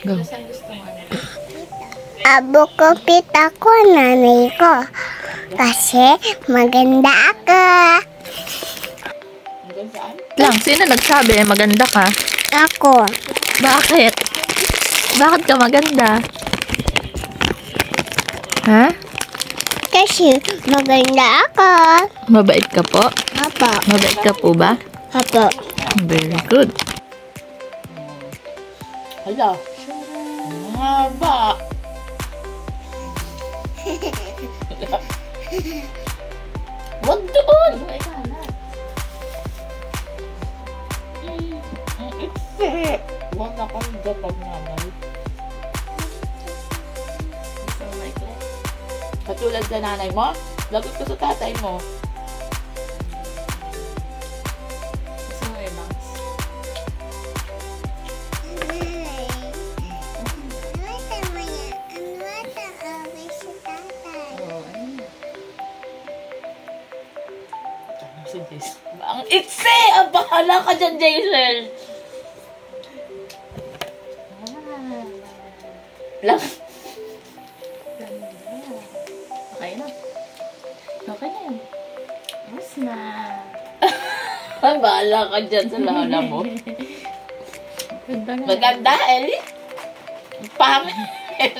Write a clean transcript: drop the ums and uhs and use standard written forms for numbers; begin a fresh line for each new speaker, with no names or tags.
Go.
Abo ko pita ko nanay ko. Kasi maganda ako.
Lang, sino nagsabi maganda ka?
Ako.
Bakit? Bakit ka maganda? Ha?
Kasi maganda ako.
Mabait ka po?
Apo.
Mabait ka po ba?
Apo.
Very good.
Hala. Haba. Wag doon. Wag na kang dapat nanay. Katulad sa nanay mo, lagot ko sa tatay mo. Ang itse! Ang bahala ka dyan, Jason! Lang.
Okay na. Okay na yun. Mas na.
Ang bahala ka dyan sa lala mo.
Maganda nga.
Maganda, Ellie. Pangit.